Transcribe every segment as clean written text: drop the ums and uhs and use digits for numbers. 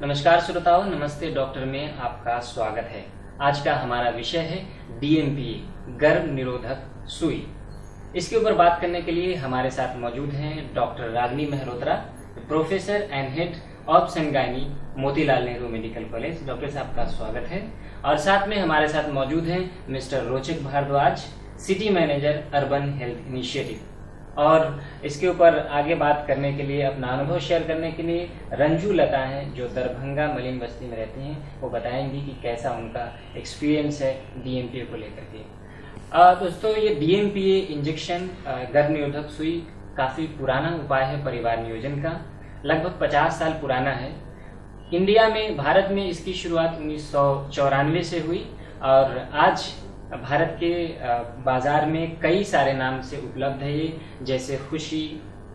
नमस्कार श्रोताओं, नमस्ते डॉक्टर में आपका स्वागत है। आज का हमारा विषय है DMPA गर्भ निरोधक सुई। इसके ऊपर बात करने के लिए हमारे साथ मौजूद हैं doctor Ragini Mehrotra, professor and head obs and gynae, Motilal Nehru medical college. Doctor साहब का स्वागत है। और साथ में हमारे साथ मौजूद हैं mister Rochak Bhardwaj, city manager urban health initiative. और इसके ऊपर आगे बात करने के लिए, अपना अनुभव शेयर करने के लिए रंजू लता हैं, जो दरभंगा मलिन बस्ती में रहती हैं। वो बताएंगी कि कैसा उनका एक्सपीरियंस है DMPA को लेकर के। दोस्तों, ये DMPA इंजेक्शन गर्भ निरोधक सुई काफ़ी पुराना उपाय है परिवार नियोजन का, लगभग 50 साल पुराना है। इंडिया में, भारत में इसकी शुरुआत 1994 से हुई और आज भारत के बाजार में कई सारे नाम से उपलब्ध है ये, जैसे खुशी,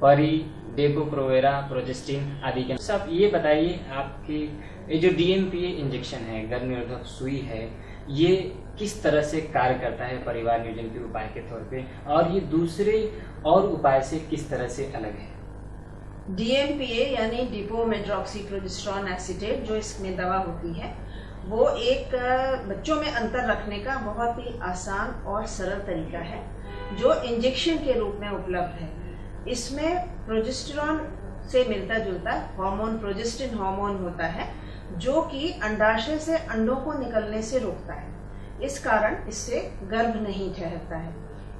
परी, डेपो प्रोवेरा, प्रोजेस्टिन आदि के। सब ये बताइए, आपकी ये जो DMPA इंजेक्शन है, गर्भ निरोधक सुई है, ये किस तरह से कार्य करता है परिवार नियोजन के उपाय के तौर पे, और ये दूसरे और उपाय से किस तरह से अलग है? DMPA यानी डिपोमेड्रॉक्सीप्रोजेस्टेरॉन एसीटेट, जो इसमें दवा होती है, वो एक बच्चों में अंतर रखने का बहुत ही आसान और सरल तरीका है, जो इंजेक्शन के रूप में उपलब्ध है। इसमें प्रोजेस्टेरॉन से मिलता जुलता हार्मोन प्रोजेस्टिन हार्मोन होता है, जो कि अंडाशय से अंडों को निकलने से रोकता है। इस कारण इससे गर्भ नहीं ठहरता है।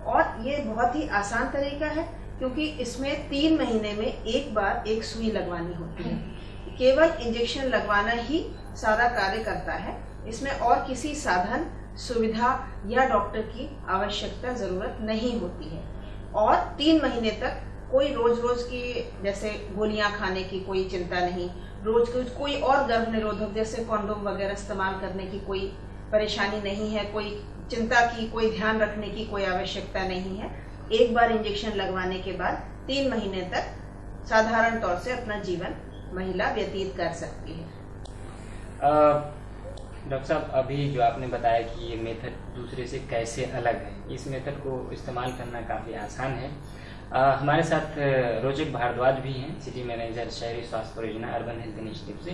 और ये बहुत ही आसान तरीका है, क्योंकि इसमें 3 महीने में एक बार एक सुई लगवानी होती है। केवल इंजेक्शन लगवाना ही सारा कार्य करता है। इसमें और किसी साधन, सुविधा या डॉक्टर की आवश्यकता जरूरत नहीं होती है। और 3 महीने तक कोई रोज रोज की जैसे गोलियां खाने की कोई चिंता नहीं, रोज कोई और गर्भ निरोधक जैसे कॉन्डोम वगैरह इस्तेमाल करने की कोई परेशानी नहीं है, कोई चिंता की, कोई ध्यान रखने की कोई आवश्यकता नहीं है। एक बार इंजेक्शन लगवाने के बाद 3 महीने तक साधारण तौर से अपना जीवन महिला व्यतीत कर सकती है। डॉक्टर साहब, अभी जो आपने बताया कि ये मेथड दूसरे से कैसे अलग है, इस मेथड को इस्तेमाल करना काफ़ी आसान है। हमारे साथ रोचक भारद्वाज भी हैं, सिटी मैनेजर शहरी स्वास्थ्य परियोजना अर्बन हेल्थ इनिशिएटिव से।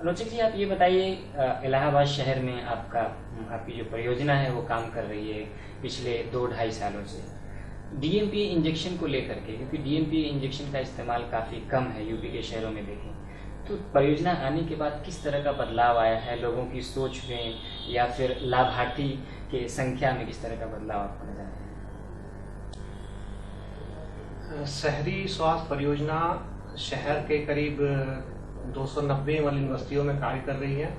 रोचक जी, आप ये बताइए, इलाहाबाद शहर में आपकी जो परियोजना है वो काम कर रही है पिछले 2-2.5 सालों से DMPA इंजेक्शन को लेकर के, क्योंकि DMPA इंजेक्शन का इस्तेमाल काफ़ी कम है यूपी के शहरों में देखें तो। परियोजना आने के बाद किस तरह का बदलाव आया है लोगों की सोच में, या फिर लाभार्थी के संख्या में किस तरह का बदलाव आपको नजर आया? शहरी स्वास्थ्य परियोजना शहर के करीब 290 मलिन बस्तियों में कार्य कर रही है,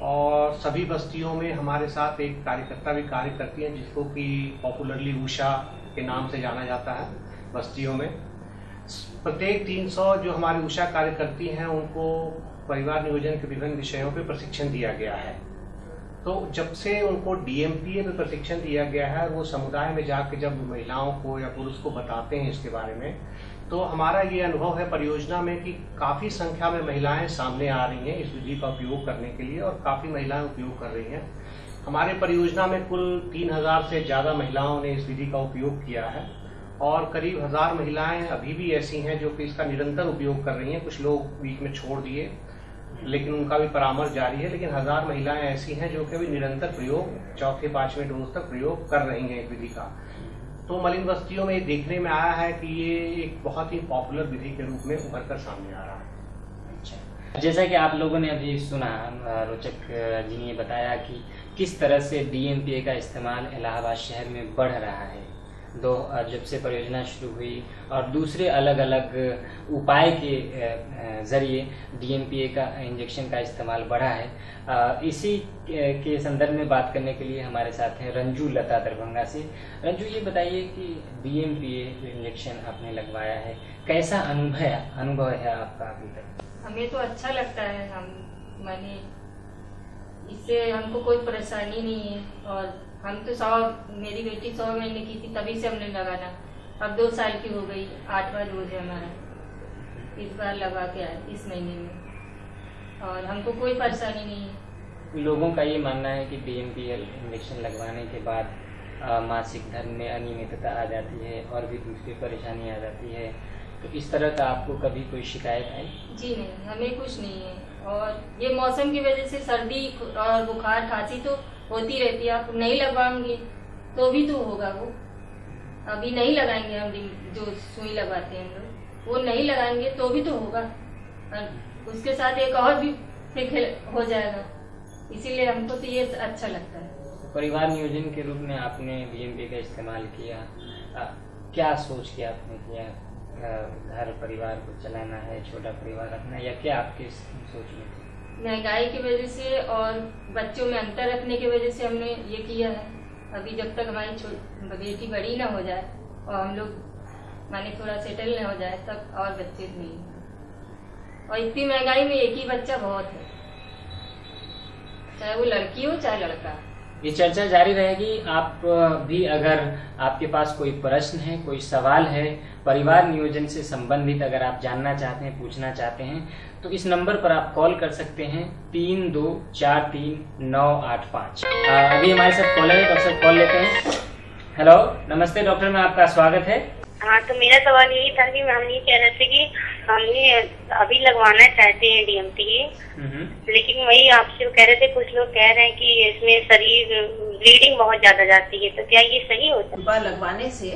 और सभी बस्तियों में हमारे साथ एक कार्यकर्ता भी कार्य करती है, जिसको कि पॉपुलरली उषा के नाम से जाना जाता है बस्तियों में। प्रत्येक 300 जो हमारी उषा कार्य करती हैं, उनको परिवार नियोजन के विभिन्न विषयों पे प्रशिक्षण दिया गया है। तो जब से उनको DMPA पे प्रशिक्षण दिया गया है, वो समुदाय में जाके जब महिलाओं को या पुरुष को बताते हैं इसके बारे में, तो हमारा ये अनुभव है परियोजना में कि काफ़ी संख्या में महिलाएं सामने आ रही हैं इस विधि का उपयोग करने के लिए, और काफ़ी महिलाएं उपयोग कर रही हैं। हमारे परियोजना में कुल 3000 से ज़्यादा महिलाओं ने इस विधि का उपयोग किया है, और करीब 1000 महिलाएं अभी भी ऐसी हैं जो कि इसका निरंतर उपयोग कर रही हैं। कुछ लोग बीच में छोड़ दिए, लेकिन उनका भी परामर्श जारी है। लेकिन 1000 महिलाएं ऐसी हैं जो कि अभी निरंतर प्रयोग 4-5वें डोज तक प्रयोग कर रही हैं इस विधि का। तो मलिन बस्तियों में देखने में आया है कि ये एक बहुत ही पॉपुलर विधि के रूप में उभर कर सामने आ रहा है। अच्छा, जैसा कि आप लोगों ने अभी सुना, रोचक जी ने बताया कि किस तरह से DMPA का इस्तेमाल इलाहाबाद शहर में बढ़ रहा है जब से परियोजना शुरू हुई, और दूसरे अलग अलग उपाय के जरिए DMPA का इंजेक्शन का इस्तेमाल बढ़ा है। इसी के संदर्भ में बात करने के लिए हमारे साथ हैं रंजू लता दरभंगा से। रंजू, ये बताइए कि DMPA इंजेक्शन आपने लगवाया है, कैसा अनुभव है आपका अभी तक? हमें तो अच्छा लगता है। मैंने इससे हमको कोई परेशानी नहीं है, और हम तो मेरी बेटी 100 महीने की थी तभी से हमने लगाना, अब 2 साल की हो गई, 8वां डोज है हमारा। इस बार लगा के आए इस महीने में, और हमको कोई परेशानी नहीं है। लोगों का ये मानना है कि DMPA इंजेक्शन लगवाने के बाद मासिक धर्म में अनियमितता आ जाती है और भी दूसरी परेशानी आ जाती है, तो इस तरह का आपको कभी कोई शिकायत आई? जी नहीं, हमें कुछ नहीं है। और ये मौसम की वजह से सर्दी और बुखार खांसी तो होती रहती है। आप नहीं लगवाएंगे तो भी तो होगा वो। अभी नहीं लगाएंगे हम जो सुई लगाते हैं हम लोग, वो नहीं लगाएंगे तो भी तो होगा। और उसके साथ एक और भी फिर हो जाएगा, इसीलिए हमको तो ये अच्छा लगता है। परिवार नियोजन के रूप में आपने DMPA का इस्तेमाल किया, क्या सोच के आपने किया? घर परिवार को चलाना है, छोटा परिवार रखना है, या क्या आपके सोच में थी? महंगाई की वजह से और बच्चों में अंतर रखने की वजह से हमने ये किया है। अभी जब तक हमारी बेटी बड़ी ना हो जाए और हम लोग माने थोड़ा सेटल ना हो जाए तब और बच्चे नहीं। और इतनी महंगाई में एक ही बच्चा बहुत है, चाहे वो लड़की हो चाहे लड़का। ये चर्चा जारी रहेगी। आप भी अगर आपके पास कोई प्रश्न है, कोई सवाल है परिवार नियोजन से संबंधित, अगर आप जानना चाहते हैं, पूछना चाहते हैं, तो इस नंबर पर आप कॉल कर सकते हैं 32433985। अभी हमारे साथ कॉलर है, डॉक्टर साहब कॉल लेते हैं। हेलो, नमस्ते डॉक्टर, में आपका स्वागत है। हाँ, तो मेरा सवाल यही था कि हम ये कह रहे थे कि हमने अभी लगवाना चाहते हैं DMPA, लेकिन वही आपसे कह रहे थे, कुछ लोग कह रहे हैं कि इसमें शरीर ब्लीडिंग बहुत ज्यादा जाती है, तो क्या ये सही होता है? लगवाने से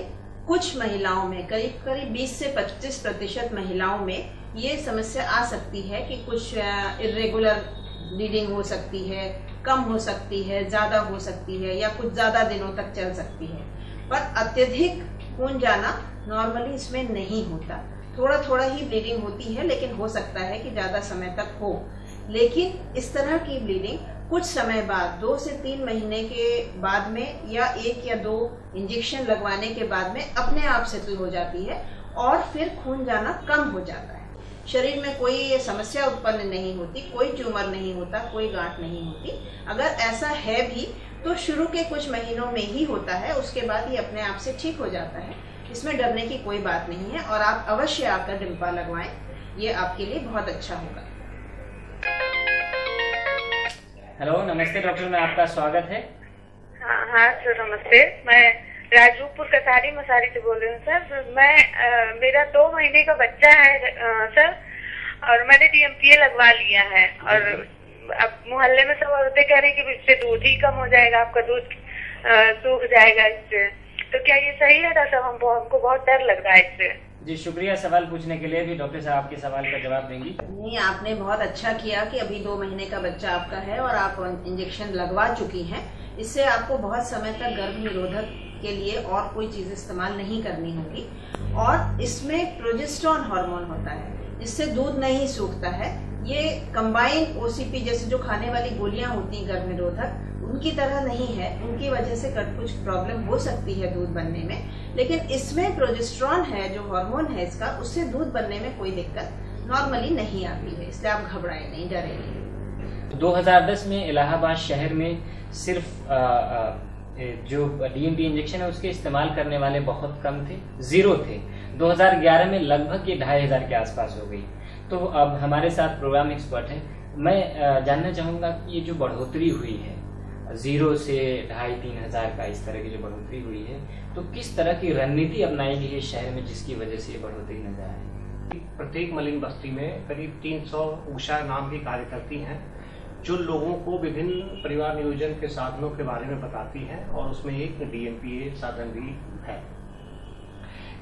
कुछ महिलाओं में करीब 20 से 25% महिलाओं में ये समस्या आ सकती है कि कुछ इरेगुलर ब्लीडिंग हो सकती है, कम हो सकती है, ज्यादा हो सकती है, या कुछ ज्यादा दिनों तक चल सकती है। पर अत्यधिक खून जाना नॉर्मली इसमें नहीं होता, थोड़ा थोड़ा ही ब्लीडिंग होती है, लेकिन हो सकता है कि ज्यादा समय तक हो। लेकिन इस तरह की ब्लीडिंग कुछ समय बाद, 2 से 3 महीने के बाद में, या 1 या 2 इंजेक्शन लगवाने के बाद में अपने आप सेटल हो जाती है और फिर खून जाना कम हो जाता है। शरीर में कोई समस्या उत्पन्न नहीं होती, कोई ट्यूमर नहीं होता, कोई गांठ नहीं होती। अगर ऐसा है भी तो शुरू के कुछ महीनों में ही होता है, उसके बाद ये अपने आप से ठीक हो जाता है। इसमें डरने की कोई बात नहीं है और आप अवश्य आकर डिम्पा लगवाएं, ये आपके लिए बहुत अच्छा होगा। हेलो, नमस्ते डॉक्टर, में आपका स्वागत है। हाँ सर, नमस्ते। मैं राजरूपपुर कसारी मसारी से बोल रही हूँ सर। मैं मेरा 2 महीने का बच्चा है सर, और मैंने DMPA लगवा लिया है। और अब मोहल्ले में सब औरतें कह रही कि इससे दूध ही कम हो जाएगा, आपका दूध सूख जाएगा इससे, तो क्या ये सही है डॉक्टर? हमको बहुत डर लग रहा है इससे। जी शुक्रिया सवाल पूछने के लिए। भी डॉक्टर साहब आपके सवाल का जवाब देंगी। नहीं, आपने बहुत अच्छा किया कि अभी 2 महीने का बच्चा आपका है और आप इंजेक्शन लगवा चुकी हैं। इससे आपको बहुत समय तक गर्भ निरोधक के लिए और कोई चीज इस्तेमाल नहीं करनी होगी। और इसमें प्रोजेस्टेरोन हार्मोन होता है, इससे दूध नहीं सूखता है। ये कंबाइंड OCP जैसे जो खाने वाली गोलियां होती हैं गर्भ निरोधक, उनकी तरह नहीं है। उनकी वजह से कुछ प्रॉब्लम हो सकती है दूध बनने में, लेकिन इसमें प्रोजेस्टेरोन है जो हार्मोन है इसका, उससे दूध बनने में कोई दिक्कत नॉर्मली नहीं आती है। इसलिए आप घबराएं नहीं, डरे नहीं। 2010 में इलाहाबाद शहर में सिर्फ जो DMPA इंजेक्शन है उसके इस्तेमाल करने वाले बहुत कम थे, 0 थे। 2011 में लगभग ये 2500 के आसपास हो गई। तो अब हमारे साथ प्रोग्राम एक्सपर्ट है। मैं जानना चाहूँगा कि ये जो बढ़ोतरी हुई है 0 से 2500-3 हजार का, इस तरह की जो बढ़ोतरी हुई है, तो किस तरह की रणनीति अपनाई गई है शहर में जिसकी वजह से ये बढ़ोतरी नजर आई? प्रत्येक मलिन बस्ती में करीब 300 उषा नाम की कार्यकर्ती हैं जो लोगों को विभिन्न परिवार नियोजन के साधनों के बारे में बताती हैं, और उसमें एक DMPA साधन भी है।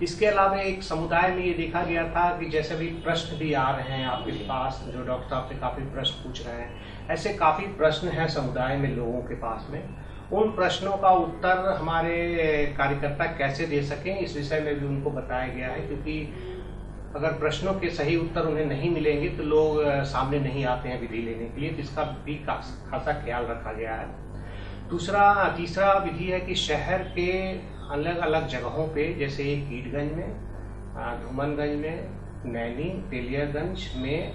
इसके अलावा एक समुदाय में ये देखा गया था कि जैसे भी प्रश्न भी आ रहे हैं आपके पास, जो डॉक्टर साहब से काफी प्रश्न पूछ रहे हैं, ऐसे काफी प्रश्न हैं समुदाय में लोगों के पास में। उन प्रश्नों का उत्तर हमारे कार्यकर्ता कैसे दे सकें, इस विषय में भी उनको बताया गया है, क्योंकि अगर प्रश्नों के सही उत्तर उन्हें नहीं मिलेंगे तो लोग सामने नहीं आते हैं विधि लेने के लिए, तो इसका भी खासा ख्याल रखा गया है। तीसरा विधि है कि शहर के अलग अलग जगहों पे, जैसे कीटगंज में, धूमनगंज में, नैनी, तेलियागंज में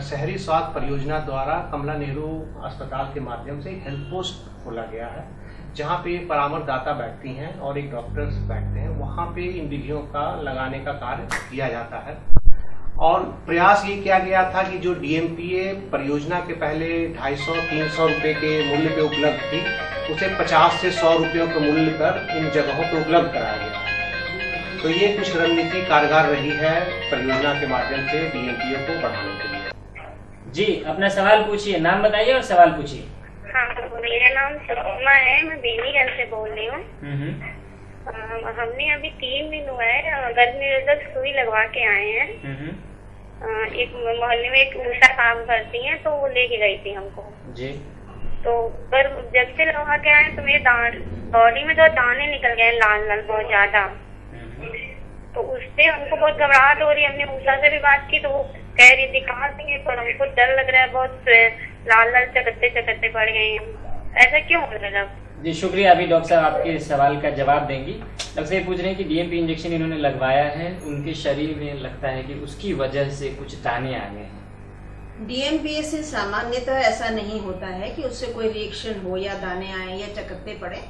शहरी स्वास्थ्य परियोजना द्वारा कमला नेहरू अस्पताल के माध्यम से हेल्थ पोस्ट खोला गया है, जहाँ पे परामर्शदाता बैठती हैं और एक डॉक्टर्स बैठते हैं। वहाँ पे इन विधियों का लगाने का कार्य किया जाता है। और प्रयास ये किया गया था कि जो DMPA परियोजना के पहले 250-300 रुपए के मूल्य पे उपलब्ध थी, उसे 50 से 100 रुपयों के मूल्य पर इन जगहों पर उपलब्ध कराया गया। तो ये कुछ रणनीति कारगर रही है परियोजना के माध्यम से डीएमपीए को बढ़ाने के लिए। जी, अपना सवाल पूछिए, नाम बताइए और सवाल पूछिए। हाँ, मेरा नाम सुषमा है, मैं बेनीगंज से बोल रही हूँ। हमने अभी 3 दिन हुआ है गर्भ निरोधक सुई लगवा के आए हैं। एक मोहल्ले में एक उषा काम करती हैं, तो वो लेके गई थी हमको जी। तो पर जब से लगवा के आए तो मेरे बॉडी में तो दाने निकल गए लाल लाल बहुत ज्यादा। तो उससे हमको बहुत घबराहट हो रही है। हमने उषा से भी बात की तो वो कह रही दिखा देंगे, पर हमको डर लग रहा है, बहुत लाल लाल चकत्ते चकत्ते पड़ गए हैं। ऐसा क्यों हो रहा है? जी शुक्रिया। अभी डॉक्टर साहब आपके सवाल का जवाब देंगी। डॉक्टर साहब पूछ रहे हैं कि डीएमपी इंजेक्शन इन्होंने लगवाया है, उनके शरीर में लगता है कि उसकी वजह से कुछ दाने आ गए हैं। डीएमपीए से सामान्यतः ऐसा नहीं होता है कि उससे कोई रिएक्शन हो या दाने आए या चकत्ते पड़े,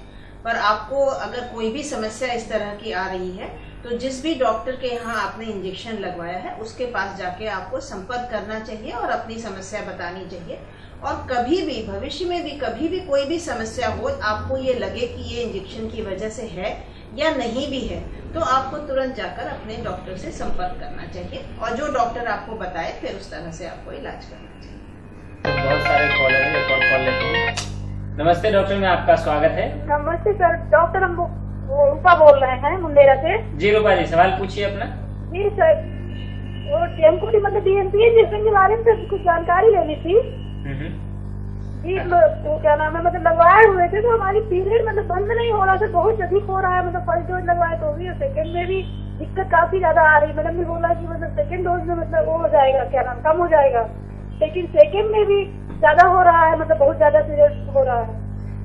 पर आपको अगर कोई भी समस्या इस तरह की आ रही है तो जिस भी डॉक्टर के यहाँ आपने इंजेक्शन लगवाया है उसके पास जाके आपको संपर्क करना चाहिए और अपनी समस्या बतानी चाहिए। और कभी भी भविष्य में भी कभी भी कोई भी समस्या हो, आपको ये लगे कि ये इंजेक्शन की वजह से है या नहीं भी है, तो आपको तुरंत जाकर अपने डॉक्टर से संपर्क करना चाहिए और जो डॉक्टर आपको बताए फिर उस तरह से आपको इलाज करना चाहिए। बहुत सारे कॉलर हैं, एक और कॉल लेते हैं। नमस्ते डॉक्टर, में आपका स्वागत है। नमस्ते सर, डॉक्टर हम रूपा बोल रहे हैं मुंडेरा से। जी रूपा जी, सवाल पूछिए अपना। जी सर, वो हमको मतलब डीएमपीए इंजेक्शन के बारे में कुछ जानकारी लेनी थी। जी तो क्या नाम है, मतलब लगवाए हुए थे तो हमारी पीरियड मतलब बंद नहीं हो रहा था, बहुत अधिक हो रहा है। मतलब फर्स्ट डोज लगवाए तो भी, सेकंड में भी दिक्कत काफी ज्यादा आ रही। मैडम ने बोला कि मतलब सेकंड डोज में मतलब वो हो जाएगा, क्या नाम, कम हो जाएगा, लेकिन सेकंड में भी ज्यादा हो रहा है, मतलब बहुत ज्यादा पीरियड हो रहा है।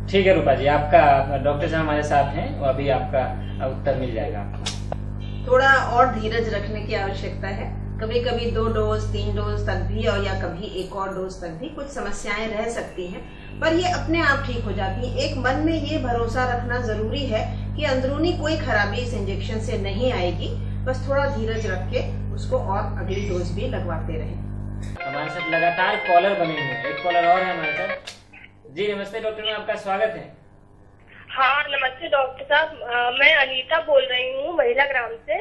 ठीक है रूपा जी, आपका डॉक्टर साहब हमारे साथ हैं, वो अभी आपका उत्तर मिल जाएगा आपको। थोड़ा और धीरज रखने की आवश्यकता है। कभी कभी 2 डोज 3 डोज तक भी और या कभी 1 और डोज तक भी कुछ समस्याएं रह सकती हैं, पर ये अपने आप ठीक हो जाती है। एक मन में ये भरोसा रखना जरूरी है कि अंदरूनी कोई खराबी इस इंजेक्शन से नहीं आएगी। बस थोड़ा धीरज रख के उसको और अगली डोज भी लगवाते रहें। हमारे साथ लगातार कॉलर बने हुए हैं, एक कॉलर और है हमारे साथ। जी नमस्ते डॉक्टर, में आपका स्वागत है। हाँ नमस्ते डॉक्टर साहब, मैं अनीता बोल रही हूँ महिला ग्राम से।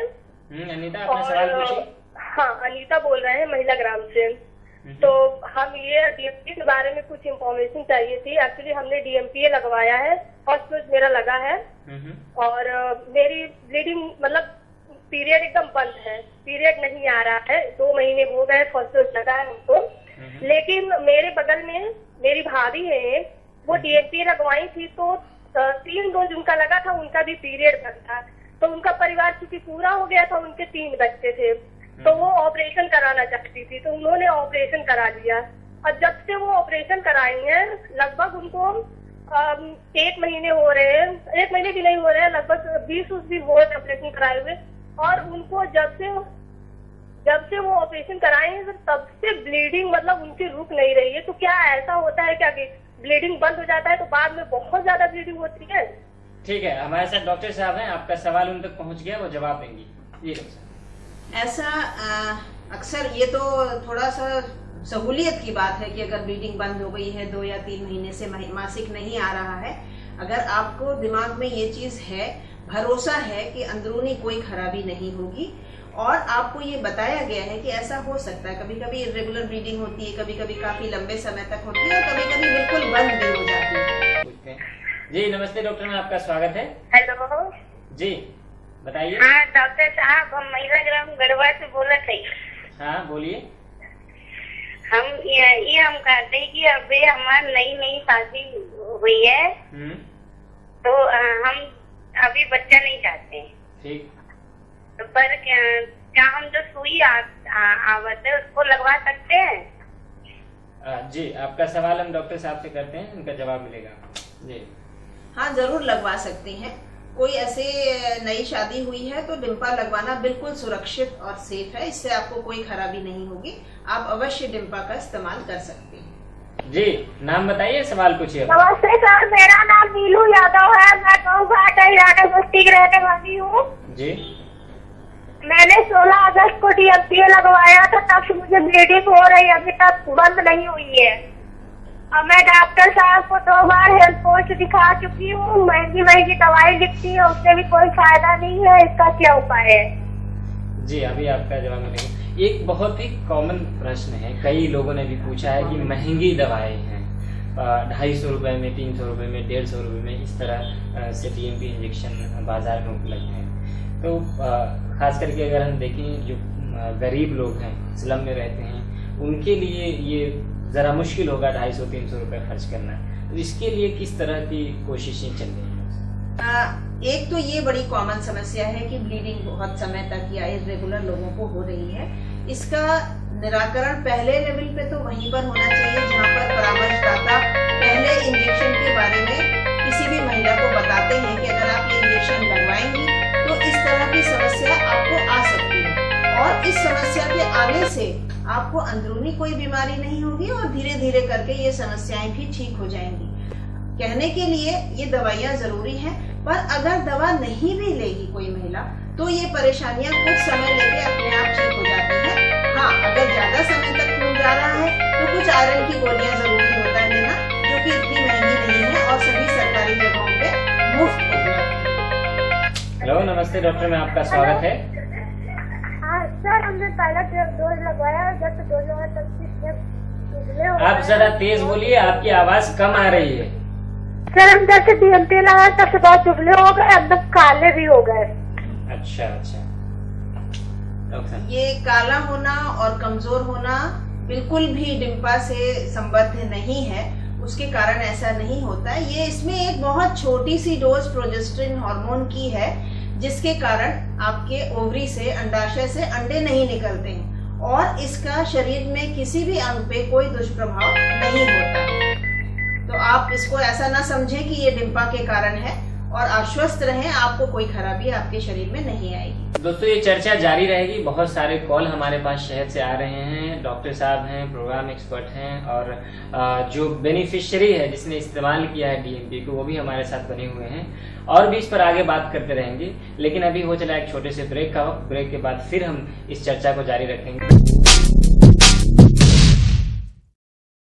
अनीता, अपना सवाल पूछिए। हाँ, अनीता बोल रहे हैं महिला ग्राम से। तो हम ये डीएमपीए के बारे में कुछ इन्फॉर्मेशन चाहिए थी। एक्चुअली हमने डीएमपीए लगवाया है, फर्स्ट डोज मेरा लगा है और मेरी ब्लीडिंग मतलब पीरियड एकदम बंद है, पीरियड नहीं आ रहा है। 2 महीने हो गए फर्स्ट डोज लगा है उनको। लेकिन मेरे बगल में मेरी भाभी है, वो डीएमपीए लगवाई थी तो 3 डोज उनका लगा था, उनका भी पीरियड बंद था। तो उनका परिवार चूंकि पूरा हो गया था, उनके 3 बच्चे थे, तो वो ऑपरेशन कराना चाहती थी, तो उन्होंने ऑपरेशन करा लिया। और जब से वो ऑपरेशन कराई है लगभग उनको 1 महीने हो रहे हैं, 1 महीने भी नहीं हो रहे हैं, लगभग 20 दिन हो रहे ऑपरेशन कराए हुए। और उनको जब से वो ऑपरेशन कराए हैं तब से ब्लीडिंग मतलब उनकी रुक नहीं रही है। तो क्या ऐसा होता है क्या कि ब्लीडिंग बंद हो जाता है तो बाद में बहुत ज्यादा ब्लीडिंग होती है? ठीक है, हमारे साथ डॉक्टर साहब हैं, आपका सवाल उन तक पहुंच गया, वो जवाब देंगी। जी डॉक्टर साहब। ऐसा अक्सर ये तो थोड़ा सा सहूलियत की बात है कि अगर ब्लीडिंग बंद हो गई है 2 या 3 महीने से मासिक नहीं आ रहा है, अगर आपको दिमाग में ये चीज है, भरोसा है कि अंदरूनी कोई खराबी नहीं होगी और आपको ये बताया गया है कि ऐसा हो सकता है, कभी कभी इरेगुलर ब्लीडिंग होती है, कभी कभी काफी लंबे समय तक होती है और कभी कभी बिल्कुल बंद भी हो जाती है। जी नमस्ते डॉक्टर, में आपका स्वागत है। हेलो जी बताइए। हाँ डॉक्टर साहब, हम महिला ग्राम गढ़वा से बोल रहे थे। हाँ बोलिए। हम ये हम कहते हैं कि अभी हमारी नई शादी हुई है, तो हम अभी बच्चा नहीं चाहते। ठीक। तो पर क्या हम जो सुई आवत है उसको लगवा सकते हैं? जी आपका सवाल हम डॉक्टर साहब से करते हैं, उनका जवाब मिलेगा। जी हाँ जरूर लगवा सकते हैं। कोई ऐसे नई शादी हुई है तो डिम्पा लगवाना बिल्कुल सुरक्षित और सेफ है, इससे आपको कोई खराबी नहीं होगी। आप अवश्य डिम्पा का इस्तेमाल कर सकते हैं। जी नाम बताइए, सवाल पूछिए। नमस्ते सर, मेरा नाम नीलू यादव है, मैं गाँव डिस्ट्रिक्ट रहने वाली हूँ। जी मैंने 16 अगस्त को डीएमपीए लगवाया था, तब से मुझे ब्लीडिंग हो रही है, अभी तक बंद नहीं हुई है। और मैं डॉक्टर साहब को 2 बार हेल्थ पोस्ट दिखा चुकी हूँ, महंगी महंगी दवाई लिखती है, उससे भी कोई फायदा नहीं है। इसका क्या उपाय है? जी, अभी आपका जवाब मिलेगा। एक बहुत ही कॉमन प्रश्न है, कई लोगों ने भी पूछा है कि महंगी दवाएं हैं, 250 रुपए में, 300 रुपए में, 150 रुपए में, इस तरह से DMP इंजेक्शन बाजार में उपलब्ध है। तो खास करके अगर हम देखें जो गरीब लोग हैं, स्लम में रहते हैं, उनके लिए ये ज़रा मुश्किल होगा 250-300 रुपए खर्च करना। तो इसके लिए किस तरह की कोशिशें चल रही हैं? एक तो ये बड़ी कॉमन समस्या है कि ब्लीडिंग बहुत समय तक या इरेगुलर लोगों को हो रही है। इसका निराकरण पहले लेवल पे तो वहीं पर होना चाहिए जहाँ पर परामर्शदाता पहले इंजेक्शन के बारे में किसी भी महिला को बताते हैं कि अगर आप ये इंजेक्शन लगवाएंगी तो इस तरह की समस्या आपको आ सकती है, और इस समस्या के आने से आपको अंदरूनी कोई बीमारी नहीं होगी और धीरे धीरे करके ये समस्याएं भी ठीक हो जाएंगी। कहने के लिए ये दवाइयाँ जरूरी हैं, पर अगर दवा नहीं भी लेगी कोई महिला तो ये परेशानियां कुछ समय लेके अपने आप ठीक हो जाती हैं। हाँ, अगर ज्यादा समय तक खून जा रहा है तो कुछ आयरन की गोलियां जरूरी होता है लेना, जो कि इतनी महंगी नहीं है और सभी सरकारी जगहों पे मुफ्त उपलब्ध है। हेलो, नमस्ते डॉक्टर में आपका स्वागत है। हाँ सर, हमने पहला डोज लगवाया, जब डोज लगा तब आप जरा तेज बोलिए, आपकी आवाज कम आ रही है। सर, हम जब से DMP लगाया तब से बहुत दुबले हो गए, अंदर काले भी हो गए। अच्छा, ये काला होना और कमजोर होना बिल्कुल भी डिम्पा से संबद्ध नहीं है, उसके कारण ऐसा नहीं होता है। ये इसमें एक बहुत छोटी सी डोज प्रोजेस्टेरोन हार्मोन की है, जिसके कारण आपके ओवरी से, अंडाशय से अंडे नहीं निकलते हैं और इसका शरीर में किसी भी अंग पे कोई दुष्प्रभाव नहीं होता है। तो आप इसको ऐसा ना समझें कि ये डिम्पा के कारण है, और आश्वस्त रहें, आपको कोई खराबी आपके शरीर में नहीं आएगी। दोस्तों, ये चर्चा जारी रहेगी। बहुत सारे कॉल हमारे पास शहर से आ रहे हैं, डॉक्टर साहब हैं, प्रोग्राम एक्सपर्ट हैं, और जो बेनिफिशियरी है जिसने इस्तेमाल किया है DMP को, वो भी हमारे साथ बने हुए हैं, और भी इस पर आगे बात करते रहेंगे। लेकिन अभी हो चला एक छोटे से ब्रेक का। ब्रेक के बाद फिर हम इस चर्चा को जारी रखेंगे।